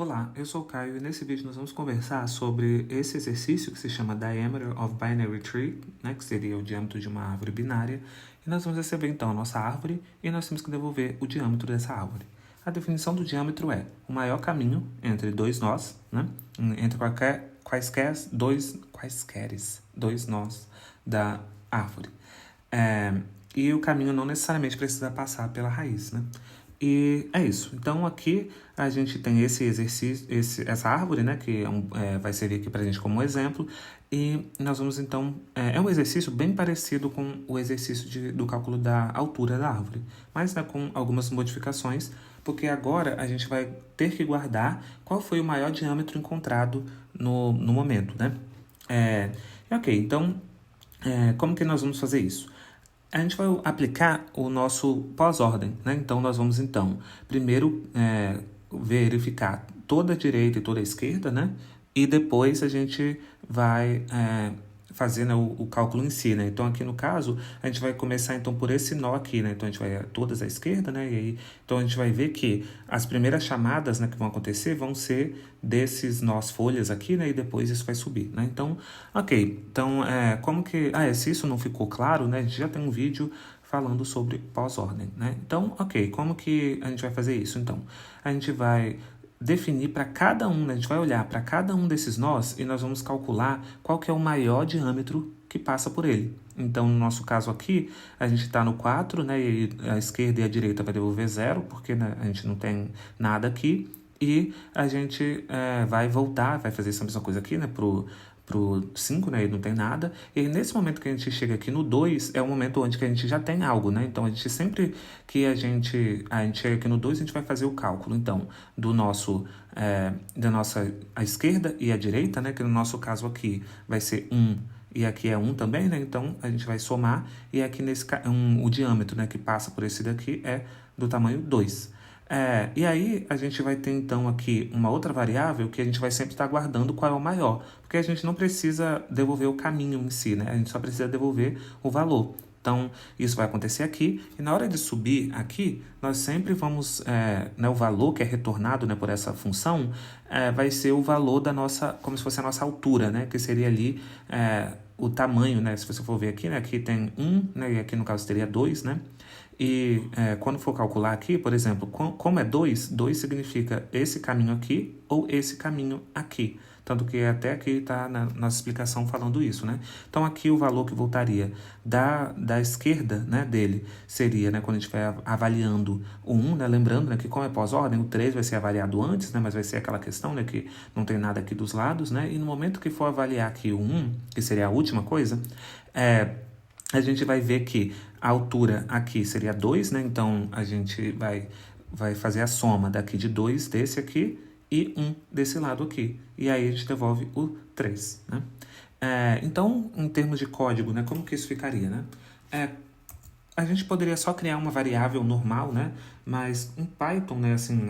Olá, eu sou o Caio e nesse vídeo nós vamos conversar sobre esse exercício que se chama Diameter of Binary Tree, né, que seria o diâmetro de uma árvore binária, e nós vamos receber então a nossa árvore e nós temos que devolver o diâmetro dessa árvore. A definição do diâmetro é o maior caminho entre dois nós, né, entre quaisquer dois nós da árvore. E o caminho não necessariamente precisa passar pela raiz, né? E é isso. Então, aqui a gente tem esse exercício, essa árvore, né? Que vai servir aqui para a gente como um exemplo. E nós vamos, então... É um exercício bem parecido com o exercício do cálculo da altura da árvore. Mas, né, com algumas modificações, porque agora a gente vai ter que guardar qual foi o maior diâmetro encontrado no momento, né? Ok, então, como que nós vamos fazer isso? A gente vai aplicar o nosso pós-ordem, né? Então, nós vamos, primeiro verificar toda a direita e toda a esquerda, né? E depois a gente vai fazer, né, o cálculo em si, né? Então, aqui no caso, a gente vai começar, então, por esse nó aqui, né? Então, a gente vai todas à esquerda, né? E aí, então, a gente vai ver que as primeiras chamadas, né, que vão acontecer vão ser desses nós folhas aqui, né? E depois isso vai subir, né? Então, ok. Então, como que... se isso não ficou claro, né? A gente já tem um vídeo falando sobre pós-ordem, né? Então, ok. Como que a gente vai fazer isso, então? A gente vai definir para cada um, né? A gente vai olhar para cada um desses nós e nós vamos calcular qual que é o maior diâmetro que passa por ele. Então, no nosso caso aqui, a gente está no 4, né? E a esquerda e a direita vai devolver 0, porque, né, a gente não tem nada aqui. E a gente vai voltar, vai fazer essa mesma coisa aqui, né? Pro 5, né? E não tem nada. E nesse momento que a gente chega aqui no 2, é o momento onde que a gente já tem algo, né? Então, a gente sempre que a gente chega aqui no 2, a gente vai fazer o cálculo, então, da nossa a esquerda e a direita, né? Que no nosso caso aqui vai ser 1 e aqui é 1 também, né? Então, a gente vai somar e aqui o diâmetro, né? Que passa por esse daqui é do tamanho 2. E aí a gente vai ter então aqui uma outra variável que a gente vai sempre estar guardando qual é o maior, porque a gente não precisa devolver o caminho em si, né? A gente só precisa devolver o valor. Então, isso vai acontecer aqui, e na hora de subir aqui, nós sempre vamos, né, o valor que é retornado, né, por essa função, vai ser o valor da nossa, como se fosse a nossa altura, né? Que seria ali o tamanho, né? Se você for ver aqui, né? Aqui tem 1, né? E aqui no caso teria 2, né? E quando for calcular aqui, por exemplo, como é 2, 2 significa esse caminho aqui ou esse caminho aqui. Tanto que até aqui está na nossa explicação falando isso, né? Então, aqui o valor que voltaria da esquerda, né, dele seria, né, quando a gente vai avaliando o 1, né? Lembrando, né, que como é pós-ordem, o 3 vai ser avaliado antes, né? Mas vai ser aquela questão, né, que não tem nada aqui dos lados, né? E no momento que for avaliar aqui o 1, que seria a última coisa, a gente vai ver que a altura aqui seria 2, né? Então, a gente vai fazer a soma daqui de 2 desse aqui e 1 desse lado aqui. E aí, a gente devolve o 3, né? Então, em termos de código, né? Como que isso ficaria, né? A gente poderia só criar uma variável normal, né? Mas em Python, né? Assim,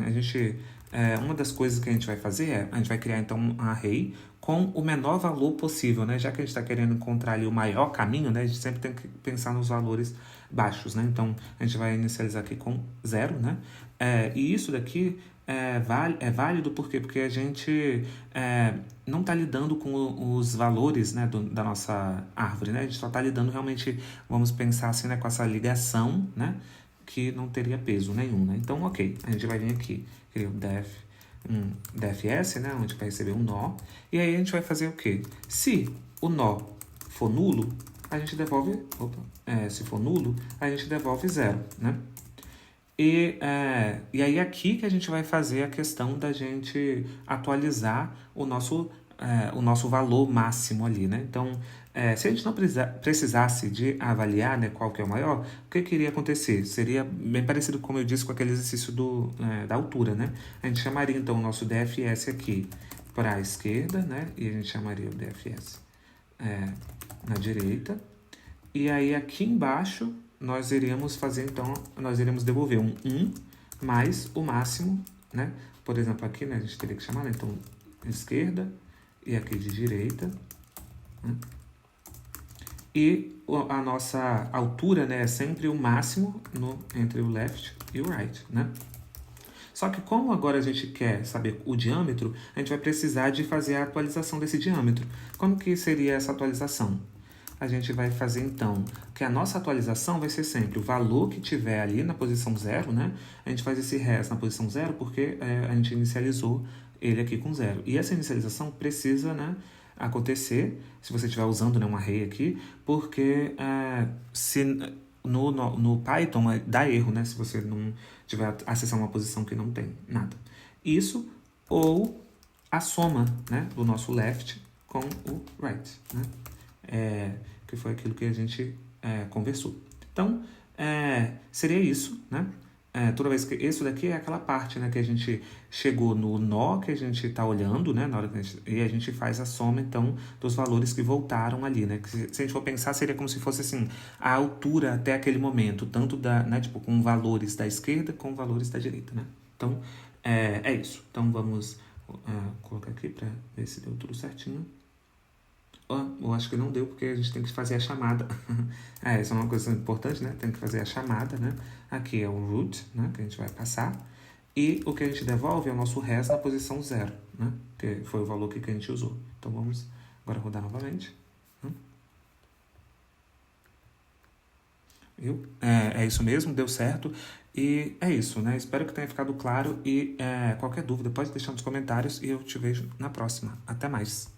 uma das coisas que a gente vai fazer a gente vai criar, então, um array com o menor valor possível, né? Já que a gente está querendo encontrar ali o maior caminho, né? A gente sempre tem que pensar nos valores baixos, né? Então, a gente vai inicializar aqui com 0, né? E isso daqui é válido por quê? Porque a gente não está lidando com os valores, né, da nossa árvore, né? A gente só está lidando realmente, vamos pensar assim, né, com essa ligação, né? Que não teria peso nenhum, né? Então, ok, a gente vai vir aqui, cria o defs, né, onde vai receber um nó, e aí a gente vai fazer o quê? Se o nó for nulo, a gente devolve, se for nulo, a gente devolve 0, né? E aí aqui que a gente vai fazer a questão da gente atualizar o nosso valor máximo ali, né? Então, se a gente não precisasse de avaliar, né, qual que é o maior, o que iria acontecer? Seria bem parecido, como eu disse, com aquele exercício da altura, né? A gente chamaria, então, o nosso DFS aqui para a esquerda, né? E a gente chamaria o DFS na direita. E aí, aqui embaixo, nós iríamos fazer, então, nós iríamos devolver um 1 mais o máximo, né? Por exemplo, aqui, né, a gente teria que chamar, né? Então, esquerda e aqui de direita, né? E a nossa altura, né, é sempre o máximo entre o left e o right, né? Só que como agora a gente quer saber o diâmetro, a gente vai precisar de fazer a atualização desse diâmetro. Como que seria essa atualização? A gente vai fazer então que a nossa atualização vai ser sempre o valor que tiver ali na posição 0, né? A gente faz esse res na posição 0 porque a gente inicializou ele aqui com 0. E essa inicialização precisa, né, acontecer, se você estiver usando, né, um array aqui, porque se no Python dá erro, né, se você não tiver acessando uma posição que não tem nada. Isso ou a soma, né, do nosso left com o right, né? Que foi aquilo que a gente conversou. Então, seria isso, né? Toda vez que isso daqui é aquela parte, né, que a gente chegou no nó que a gente está olhando, né, na hora que e a gente faz a soma, então, dos valores que voltaram ali, né? Que se a gente for pensar, seria como se fosse assim, a altura até aquele momento, tanto né, tipo, com valores da esquerda com valores da direita, né? Então, é isso. Então, vamos colocar aqui para ver se deu tudo certinho. Eu acho que não deu, porque a gente tem que fazer a chamada. Isso é uma coisa importante, né? Tem que fazer a chamada, né? Aqui é o root, né? Que a gente vai passar. E o que a gente devolve é o nosso res na posição 0, né? Que foi o valor que a gente usou. Então, vamos agora rodar novamente. É isso mesmo, deu certo. E é isso, né? Espero que tenha ficado claro. E qualquer dúvida, pode deixar nos comentários. E eu te vejo na próxima. Até mais.